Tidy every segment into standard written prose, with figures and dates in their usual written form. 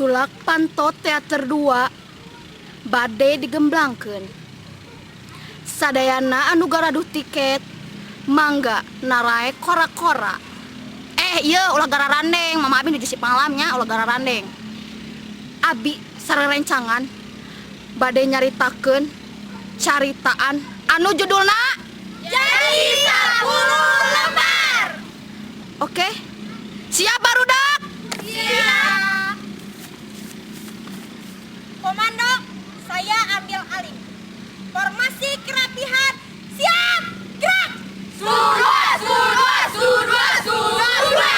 Tulak pantot teater 2 bade digemblangkeun. Sadayana anu garaduh tiket mangga naraek kora-kora. Ieu ulah gara randeng, Mama Abi nu si pangalamnya ulah gara randeng. Abi sarerencangan bade nyaritakeun caritaan anu judulna Jadi 10 lembar. Oke. Siap barudak? Siap. Komando, saya ambil alih. Formasi kerapihan. Siap. Gerak. Sudua, sudua, sudua, sudua.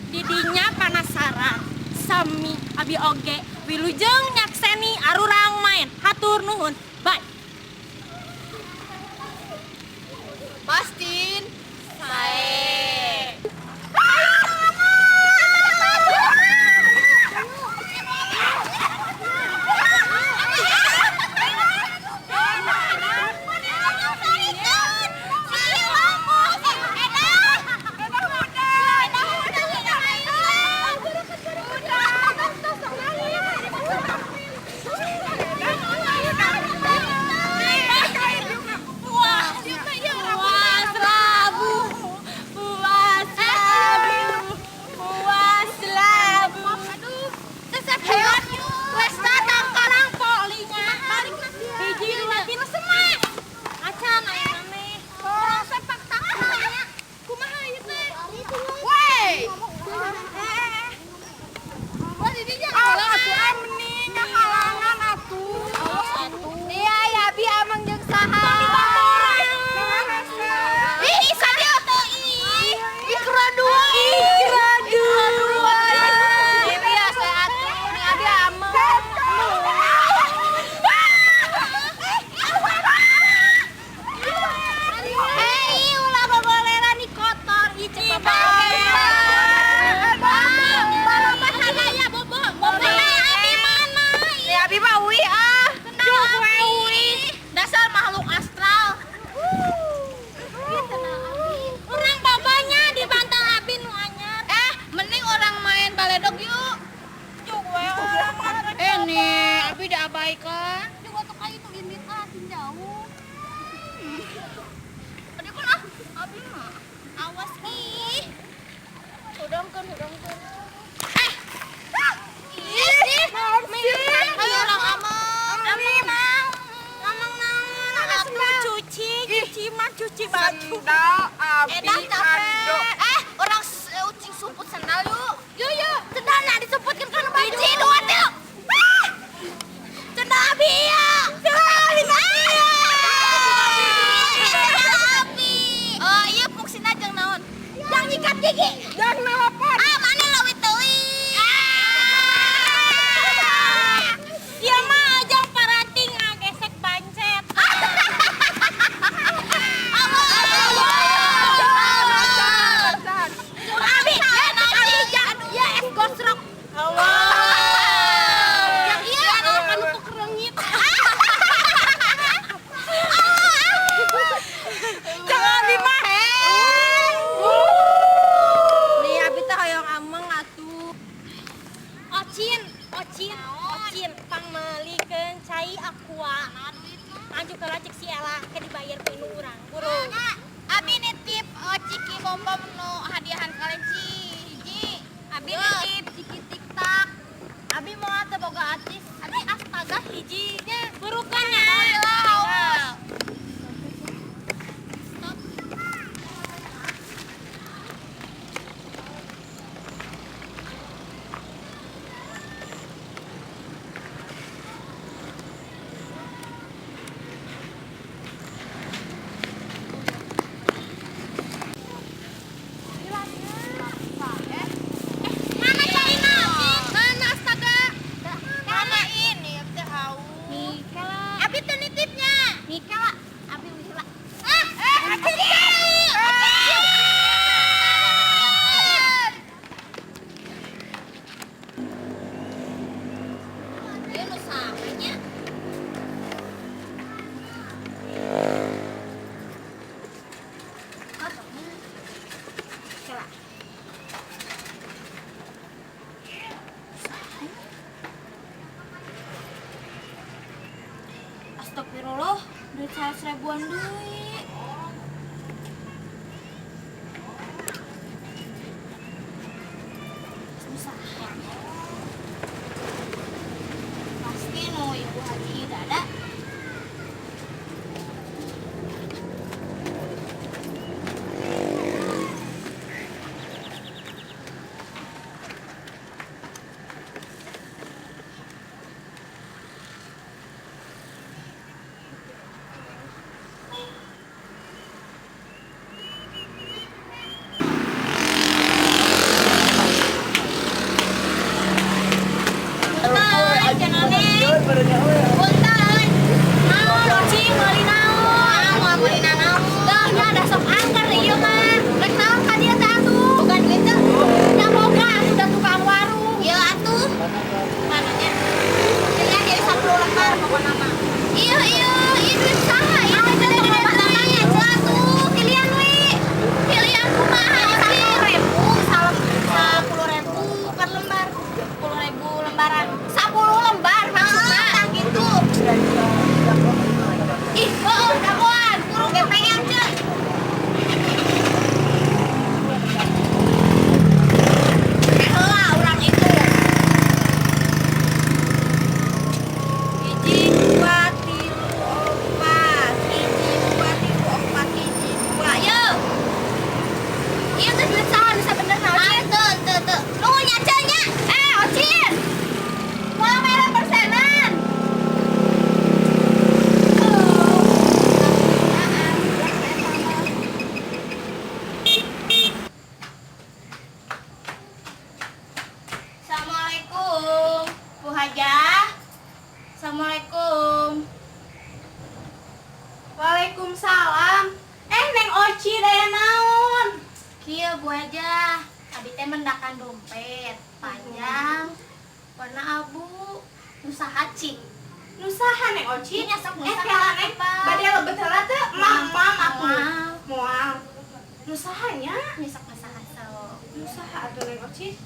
Didinya penasaran. Sami abi oge wilujeng nyakseni arurang main. Hatur nuhun. Bye. Pastin. Sae. Cuci baju. Orang ucing sumput sendal yuk. Yuk. Sendalnya disumputkan kan baju. Biji 2 til. Sendal Abi ya. Abi. Oh iya fungsinya jeung naon? Yang nyikat gigi. Yang nelpon. Mana leuwih teuing. Ieu mah ajang parating ngagesek pancet. Abi, ya es gosrok. Yang iya anu tuker reungit. Jangan dimaheng. Nih abi teh hoyong ameng atuh. Ocin pang meulikeun cai aqua. Anjuk heula cek si Ela ke dibayar ku nu urang. Burung. Abi nitip ciki bom-bom nu hadiahan kaleci hiji. Abi nitip ciki tiktak. Abi mau teu boga artis. Abi astaga hiji nya. Burukan ya. Mana caina? Mana astaga? Mana ini teh haus. Abi teu nitipnya. Mikela, abi wihila. Ieu nu samanya. 100.000-an duit. Usaha. Pasti nu ibu Haji Dada. Punten. Naon Oci meuli naon? Mau meuli naon? Dah nya da sok angker ieu mah. Rek naon ka dieu teh atuh? Bukan duit teh. Nya boga atuh da tukang warung. Ieu atuh. Mananya? Nya dia 10 lembar pokona mah. Iya duit saha? Ieu teh teh tanya atuh. Pilihan we. Pilihan kumaha? 10.000 per lembar. 10.000 lembaran. 10 lembar maksudnya gitu. Ih, dagoan, kurung gepengnya cek. Heula urang itu. 1, 2, 3, 4. 1, 2, 3, 4, 1, 2. Ayo. Ieu teh duit saha bisa bener na Ocin? Teu. Nu nyacanya. Ocin. Moal mere persenan. Assalamualaikum, Bu Hajah. Assalamualaikum. Waalaikumsalam. Neng Oci daya naon? Kieu Bu Hajah, abi teh mendakan dompet panjang warna abu nusaha cing. Nusaha Neng Oci? Nya sok nusaha Piala Neng apa? bade lebet heula teu? Mam aku. Moal. Moal. Nusahanya? Nya sok nusaha sok. Nusaha atuh Neng Oci.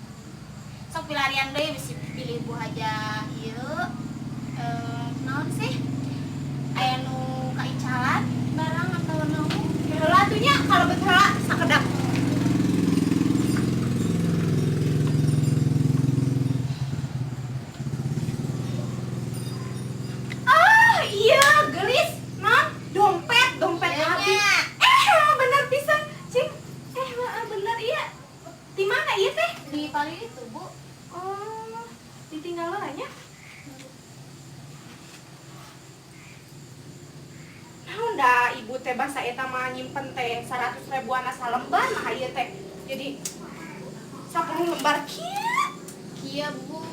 Sok pilarian deui bisi pilih Bu Hajah ieu. Naon sih? Aya nu kaicalan barang atau naon? Heula atuh nya kalebet heula sakedap. Iya, gelis, non, dompet Iya, abi. nya. Bener pisan, cing. Bener iya. Di mana iya teh? Di paling itu, Bu. Oh, ditinggal nya. Naon da ibu teh basa eta mah nyimpen teh 100.000-an salembar nah ieu teh. Jadi 10 lembar kieu. Kieu, Bu.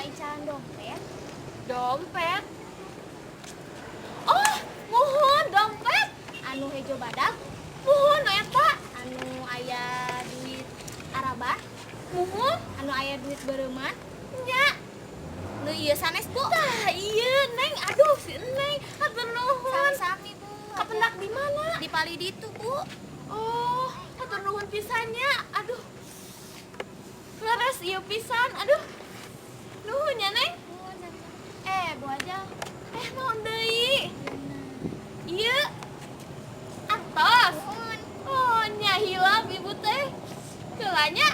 ican dompet. Dompet. Oh, muhun dompet. Anu hejo badak, Muhun eta. anu aya duit Araban, Muhun. anu aya duit bereuman. Nya. Nu ieu sanes, Bu. Tah, iya, Neng. Aduh, si Neng. Hatur nuhun. Sami-sami, Bu. Kapendak di mana? Di pali ditu, Bu. Oh, hatur nuhun pisannya. Aduh. Leres ieu pisan. Aduh. Nuhun ya, Neng. Bu aja. Naon deui? Ieu. Atos. Oh, nya hilap ibu teh. Keulanya.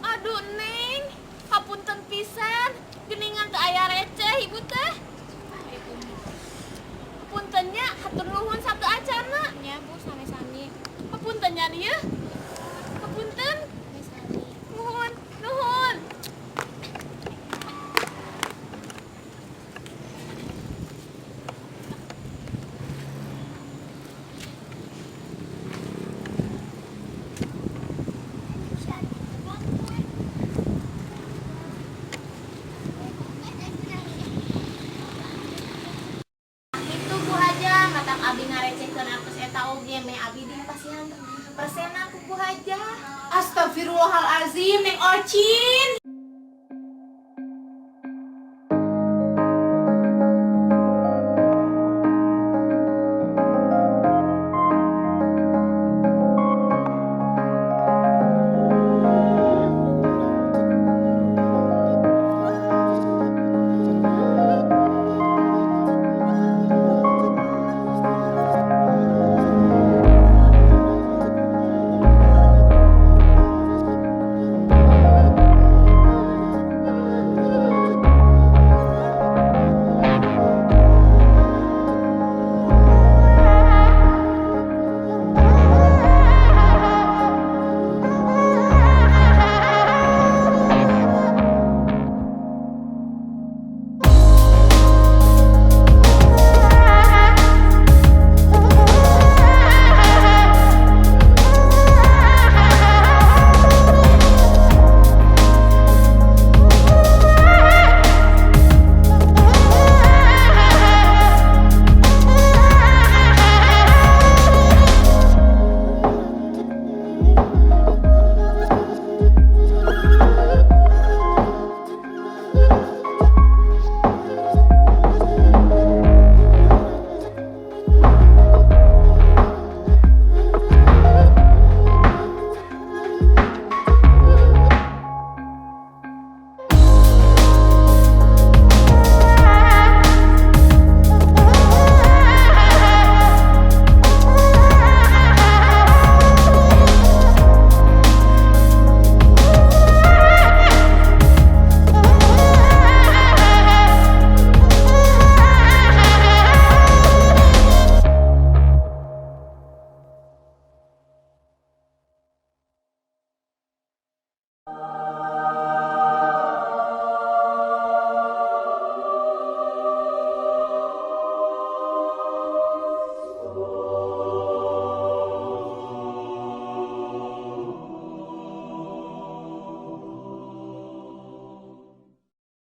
Aduh, Neng. Hapunten pisan. Geningan teu aya receh ibu teh. Puntennya hatur nuhun satu acana. Nya, Bu, sami-sami. Hapuntennya ieu. Hapunten. Sami-sami. Nuhun, nuhun. Itu Bu Haja, matak abi ngarecehkeun atus eta oge me abi dipasihan persenan ku Bu Haja. Astagfirullahalazim, Neng Ocin.